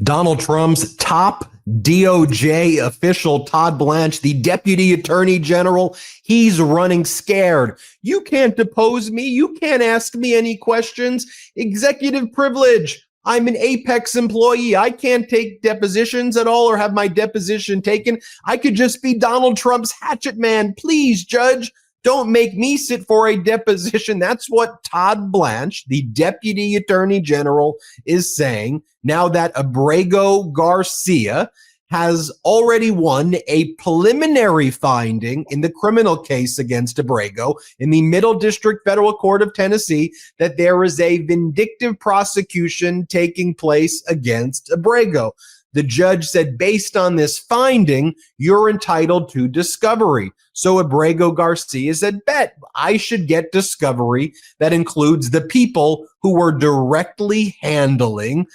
Donald Trump's top DOJ official, Todd Blanche, the Deputy Attorney General, he's running scared. You can't depose me. You can't ask me any questions. Executive privilege. I'm an Apex employee. I can't take depositions at all or have my deposition taken. I could just be Donald Trump's hatchet man. Please, Judge, don't make me sit for a deposition. That's what Todd Blanche, the Deputy Attorney General, is saying now that Abrego Garcia has already won a preliminary finding in the criminal case against Abrego in the Middle District Federal Court of Tennessee that there is a vindictive prosecution taking place against Abrego. The judge said, based on this finding, you're entitled to discovery. So Abrego Garcia said, bet I should get discovery that includes the people who were directly handling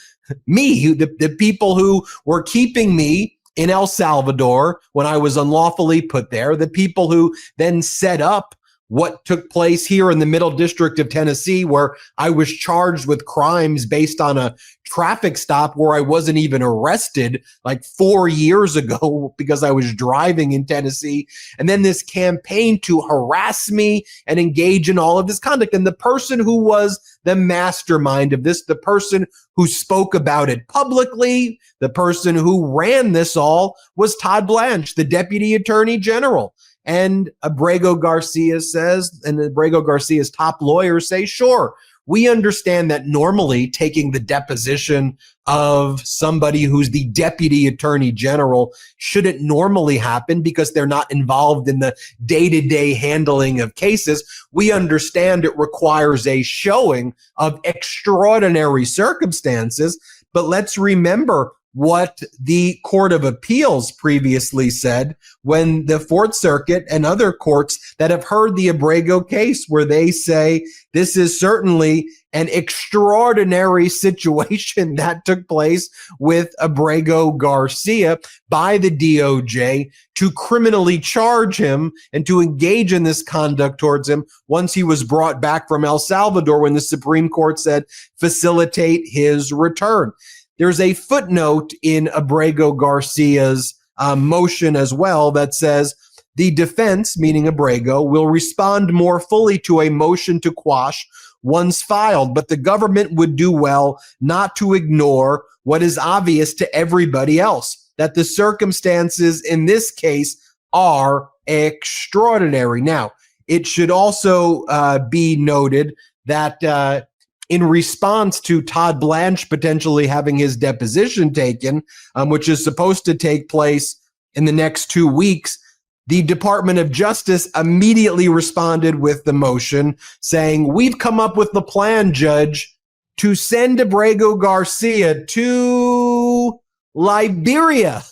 me, the people who were keeping me in El Salvador when I was unlawfully put there, the people who then set up what took place here in the Middle District of Tennessee, where I was charged with crimes based on a traffic stop where I wasn't even arrested like 4 years ago because I was driving in Tennessee. And then this campaign to harass me and engage in all of this conduct. And the person who was the mastermind of this, the person who spoke about it publicly, the person who ran this all was Todd Blanche, the Deputy Attorney General. And Abrego Garcia says, and Abrego Garcia's top lawyers say, sure, we understand that normally taking the deposition of somebody who's the Deputy Attorney General shouldn't normally happen because they're not involved in the day-to-day handling of cases. We understand it requires a showing of extraordinary circumstances, but let's remember what the Court of Appeals previously said when the Fourth Circuit and other courts that have heard the Abrego case, where they say this is certainly an extraordinary situation that took place with Abrego Garcia by the DOJ to criminally charge him and to engage in this conduct towards him once he was brought back from El Salvador when the Supreme Court said facilitate his return. There's a footnote in Abrego Garcia's motion as well that says the defense, meaning Abrego, will respond more fully to a motion to quash once filed, but the government would do well not to ignore what is obvious to everybody else, that the circumstances in this case are extraordinary. Now, it should also be noted that in response to Todd Blanche potentially having his deposition taken, which is supposed to take place in the next 2 weeks, the Department of Justice immediately responded with the motion saying, we've come up with the plan, Judge, to send Abrego Garcia to Liberia.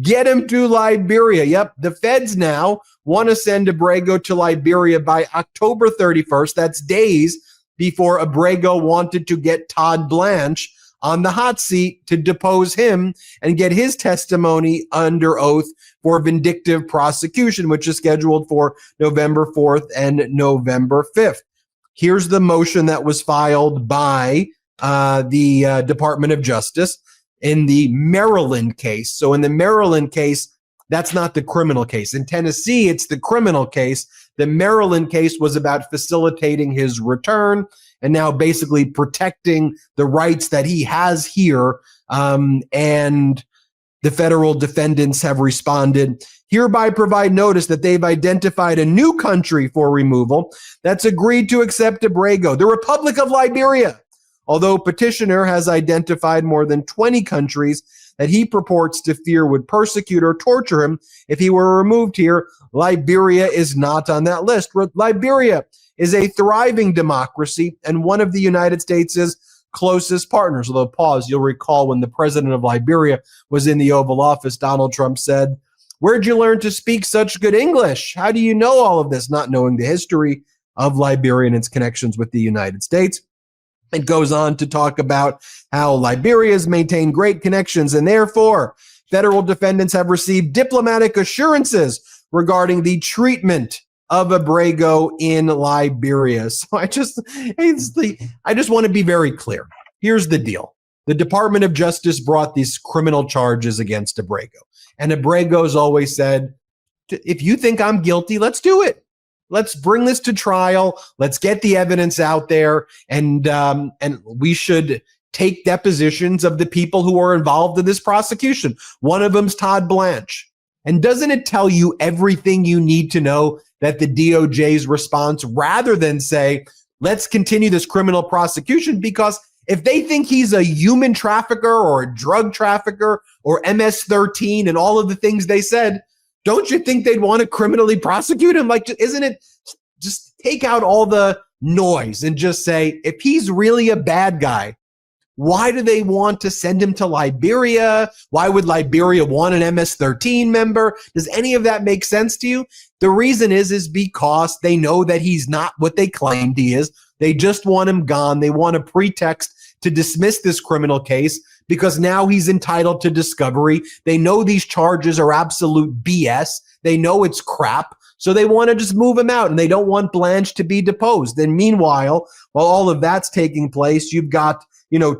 Get him to Liberia. Yep, the feds now want to send Abrego to Liberia by October 31st. That's days before Abrego wanted to get Todd Blanche on the hot seat to depose him and get his testimony under oath for vindictive prosecution, which is scheduled for November 4th and November 5th. Here's the motion that was filed by the Department of Justice in the Maryland case. So in the Maryland case, that's not the criminal case. In Tennessee, it's the criminal case. The Maryland case was about facilitating his return and now basically protecting the rights that he has here. And the federal defendants have responded, hereby provide notice that they've identified a new country for removal that's agreed to accept Abrego, the Republic of Liberia. Although petitioner has identified more than 20 countries that he purports to fear would persecute or torture him if he were removed here, Liberia is not on that list. Liberia is a thriving democracy and one of the United States' closest partners. Although, pause, you'll recall when the president of Liberia was in the Oval Office, Donald Trump said, "Where'd you learn to speak such good English? How do you know all of this?" Not knowing the history of Liberia and its connections with the United States. It goes on to talk about how Liberia has maintained great connections and therefore federal defendants have received diplomatic assurances regarding the treatment of Abrego in Liberia. So I just want to be very clear. Here's the deal. the Department of Justice brought these criminal charges against Abrego. And Abrego's always said, if you think I'm guilty, let's do it. Let's bring this to trial. Let's get the evidence out there. And we should take depositions of the people who are involved in this prosecution. One of them's Todd Blanche. And doesn't it tell you everything you need to know that the DOJ's response, rather than say, let's continue this criminal prosecution, because if they think he's a human trafficker or a drug trafficker or MS-13 and all of the things they said, don't you think they'd want to criminally prosecute him? Like, isn't it just take out all the noise and just say, if he's really a bad guy, why do they want to send him to Liberia? Why would Liberia want an MS-13 member? Does any of that make sense to you? The reason is because they know that he's not what they claimed he is. They just want him gone. They want a pretext to dismiss this criminal case because now he's entitled to discovery. They know these charges are absolute BS. They know it's crap. So they want to just move him out, and they don't want Blanche to be deposed. And meanwhile, while all of that's taking place, you've got,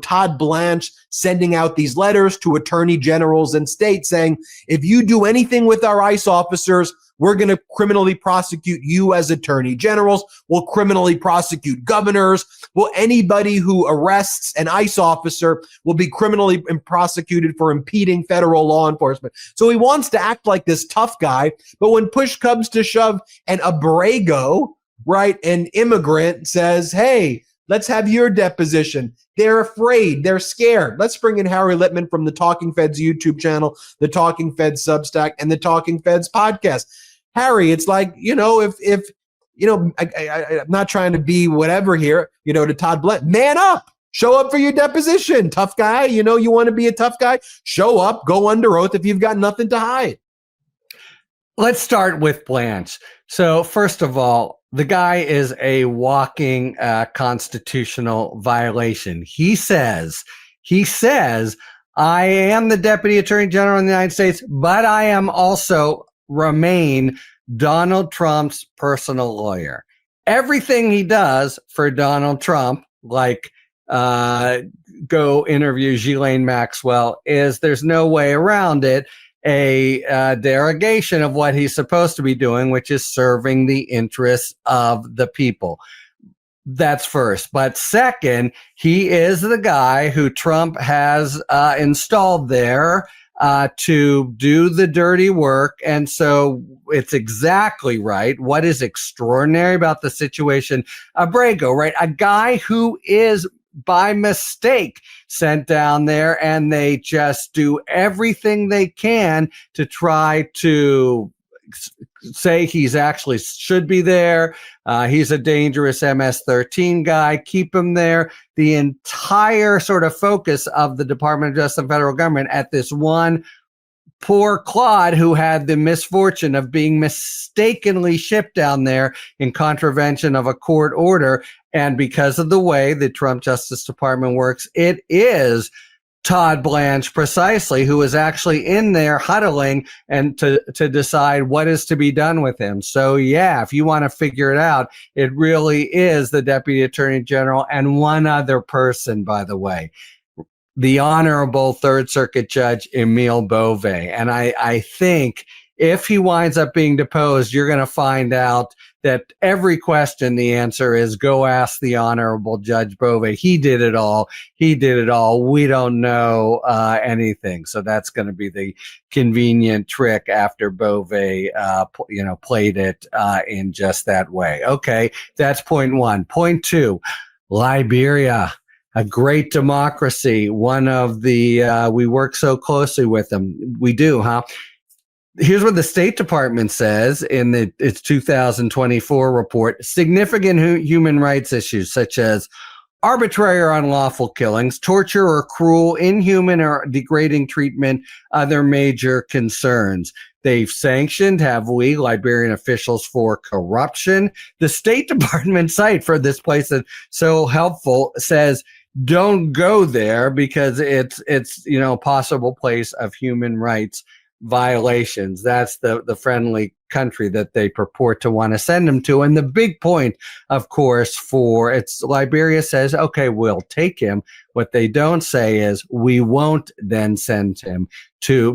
Todd Blanche sending out these letters to attorney generals and states saying, if you do anything with our ICE officers, we're going to criminally prosecute you as attorney generals. We'll criminally prosecute governors. Well, anybody who arrests an ICE officer will be criminally prosecuted for impeding federal law enforcement. So he wants to act like this tough guy. But when push comes to shove and Abrego, right, an immigrant, says, hey, let's have your deposition, they're afraid. They're scared. Let's bring in Harry Littman from the Talking Feds YouTube channel, the Talking Feds Substack, and the Talking Feds podcast. Harry, it's like, if I'm not trying to be whatever here, to Todd Blanche, man up, show up for your deposition, tough guy. You want to be a tough guy, show up, go under oath if you've got nothing to hide. Let's start with Blanche. So first of all, the guy is a walking constitutional violation. He says, I am the Deputy Attorney General in the United States, but I am also remain Donald Trump's personal lawyer. Everything he does for Donald Trump, like go interview Ghislaine Maxwell, there's no way around it, a derogation of what he's supposed to be doing, which is serving the interests of the people. That's first. But second, he is the guy who Trump has installed there to do the dirty work. And so it's exactly right. What is extraordinary about the situation, Abrego, right? A guy who is by mistake sent down there, and they just do everything they can to try to say he's actually should be there. He's a dangerous MS-13 guy. Keep him there. The entire sort of focus of the Department of Justice and federal government at this one poor Claude who had the misfortune of being mistakenly shipped down there in contravention of a court order. And because of the way the Trump Justice Department works, it is Todd Blanche precisely who is actually in there huddling and to decide what is to be done with him. So yeah, if you want to figure it out, it really is the Deputy Attorney General and one other person, by the way, the Honorable Third Circuit Judge Emile Beauvais. And I think if he winds up being deposed, you're going to find out that every question, the answer is go ask the Honorable Judge Beauvais. He did it all. We don't know anything. So that's going to be the convenient trick after Beauvais, played it in just that way. Okay, that's point one. Point two, Liberia. A great democracy, one of the, we work so closely with them. We do, huh? Here's what the State Department says in its 2024 report. Significant human rights issues such as arbitrary or unlawful killings, torture or cruel, inhuman or degrading treatment, other major concerns. They've sanctioned heavily Liberian officials for corruption. The State Department site for this place that's so helpful says, don't go there because it's a possible place of human rights violations. That's the friendly country that they purport to want to send him to. And the big point, of course, for it's Liberia says, okay, we'll take him. What they don't say is we won't then send him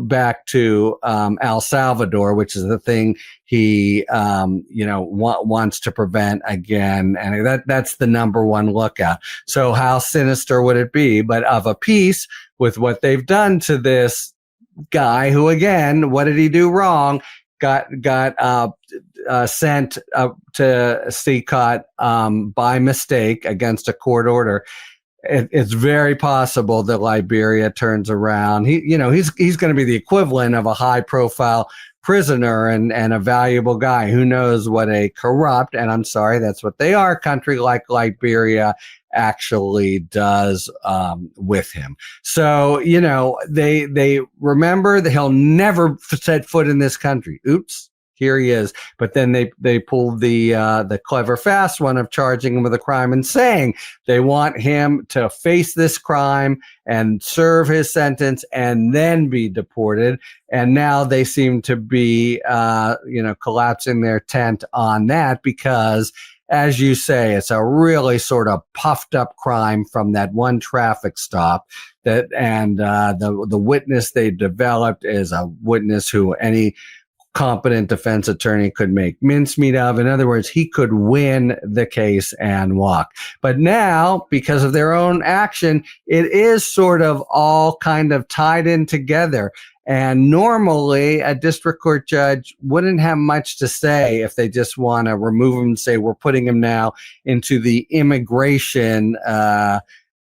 back to El Salvador, which is the thing he wants to prevent again, and that's the number one lookout. So how sinister would it be? But of a piece with what they've done to this guy, who again, what did he do wrong? Got sent to CCOT by mistake against a court order. It's very possible that Liberia turns around. He's going to be the equivalent of a high-profile prisoner and a valuable guy. Who knows what a corrupt, and I'm sorry, that's what they are, country like Liberia actually does with him. So, they remember that he'll never set foot in this country. Oops. Here he is. But then they pulled the clever fast one of charging him with a crime and saying they want him to face this crime and serve his sentence and then be deported. And now they seem to be, collapsing their tent on that because, as you say, it's a really sort of puffed up crime from that one traffic stop the witness they developed is a witness who any competent defense attorney could make mincemeat of. In other words, he could win the case and walk. But now, because of their own action, it is sort of all kind of tied in together. And normally, a district court judge wouldn't have much to say if they just want to remove him and say, we're putting him now into the immigration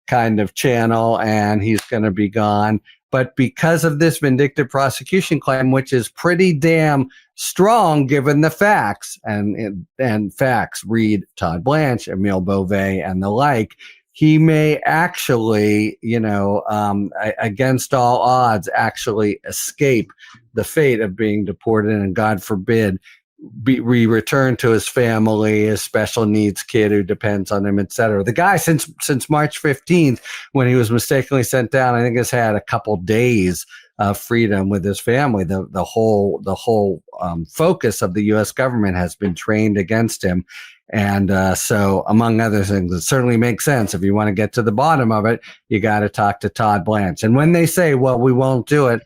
kind of channel and he's going to be gone. But because of this vindictive prosecution claim, which is pretty damn strong given the facts, and facts read Todd Blanche, Emile Beauvais, and the like, he may actually, against all odds, actually escape the fate of being deported, and God forbid, be returned to his family, his special needs kid who depends on him, etc. The guy, since March 15th, when he was mistakenly sent down, I think has had a couple days of freedom with his family. The whole focus of the U.S. government has been trained against him. And so, among other things, it certainly makes sense. If you want to get to the bottom of it, you got to talk to Todd Blanche. And when they say, well, we won't do it,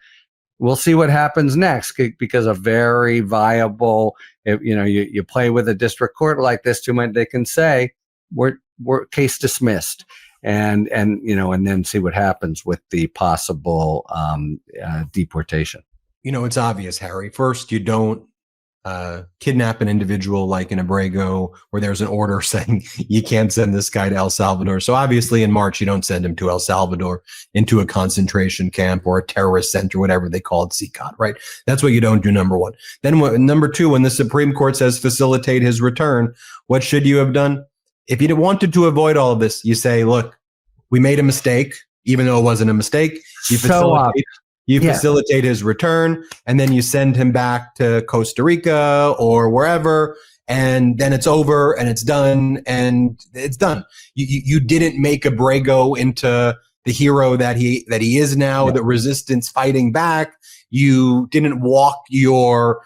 we'll see what happens next, because a very viable, you play with a district court like this too much, they can say we're case dismissed, and then see what happens with the possible deportation. It's obvious, Harry. First, you don't kidnap an individual like in Abrego where there's an order saying you can't send this guy to El Salvador. So obviously in March, you don't send him to El Salvador into a concentration camp or a terrorist center, whatever they call it, CCOT, right? That's what you don't do, number one. Then number two, when the Supreme Court says facilitate his return, what should you have done? If you wanted to avoid all of this, you say, look, we made a mistake, even though it wasn't a mistake. You facilitate his return, and then you send him back to Costa Rica or wherever, and then it's over and it's done and it's done. You didn't make Abrego into the hero that he is now, the resistance fighting back. You didn't walk your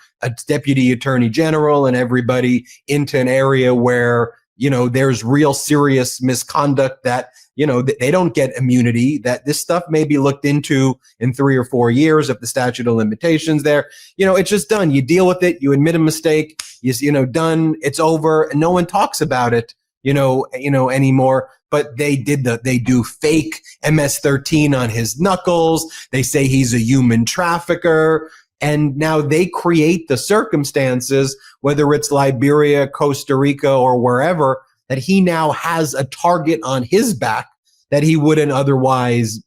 deputy attorney general and everybody into an area where, there's real serious misconduct that, they don't get immunity, that this stuff may be looked into in 3 or 4 years if the statute of limitations there. It's just done. You deal with it. You admit a mistake. Done. It's over. And no one talks about it, anymore. But they do fake MS-13 on his knuckles. They say he's a human trafficker. And now they create the circumstances, whether it's Liberia, Costa Rica, or wherever, that he now has a target on his back that he wouldn't otherwise,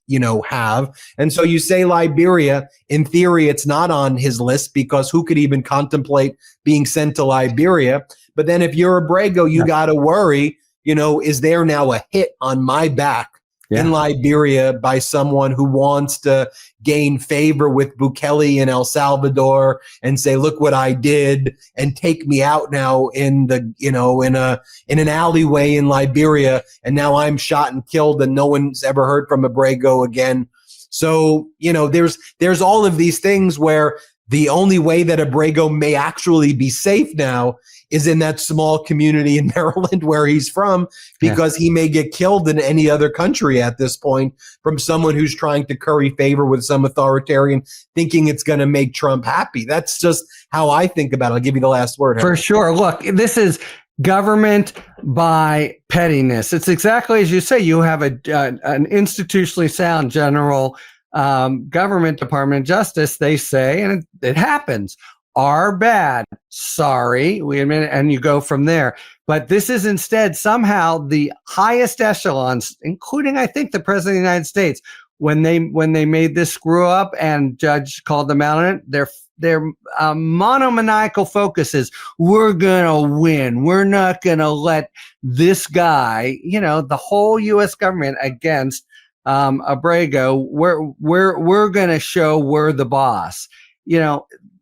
have. And so you say Liberia, in theory, it's not on his list because who could even contemplate being sent to Liberia? But then if you're Abrego, you got to worry, is there now a hit on my back in Liberia by someone who wants to gain favor with Bukele in El Salvador and say, look what I did, and take me out now in the, in an alleyway in Liberia. And now I'm shot and killed and no one's ever heard from Abrego again. So, there's all of these things where The only way that Abrego may actually be safe now is in that small community in Maryland where he's from, because he may get killed in any other country at this point from someone who's trying to curry favor with some authoritarian, thinking it's going to make Trump happy. That's just how I think about it. I'll give you the last word. For sure. Look, this is government by pettiness. It's exactly as you say. You have an institutionally sound general government, Department of Justice, they say, and it happens, are bad. Sorry, we admit it, and you go from there. But this is instead somehow the highest echelons, including, I think, the President of the United States, when they made this screw up and judge called them out on it, their monomaniacal focus is, we're gonna win. We're not gonna let this guy, the whole U.S. government against Abrego, we're going to show we're the boss.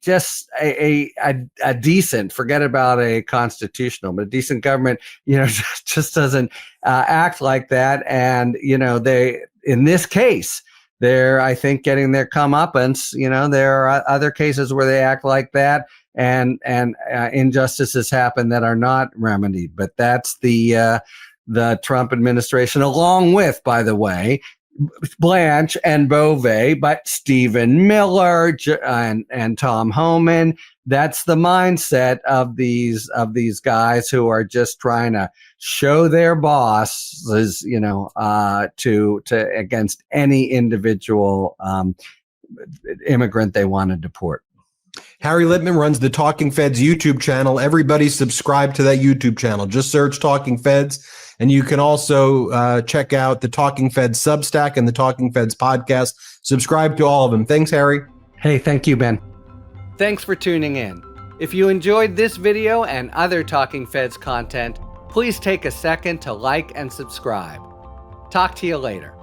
Just a decent, forget about a constitutional, but a decent government, just doesn't act like that. And, they, in this case, they're, I think, getting their comeuppance. There are other cases where they act like that, and injustices happen that are not remedied. But that's the Trump administration, along with, by the way, Blanche and Beauvais, but Stephen Miller and Tom Homan. That's the mindset of these guys who are just trying to show their bosses, to against any individual immigrant they want to deport. Harry Litman runs the Talking Feds YouTube channel. Everybody subscribe to that YouTube channel. Just search Talking Feds. And you can also check out the Talking Feds Substack and the Talking Feds podcast. Subscribe to all of them. Thanks, Harry. Hey, thank you, Ben. Thanks for tuning in. If you enjoyed this video and other Talking Feds content, please take a second to like and subscribe. Talk to you later.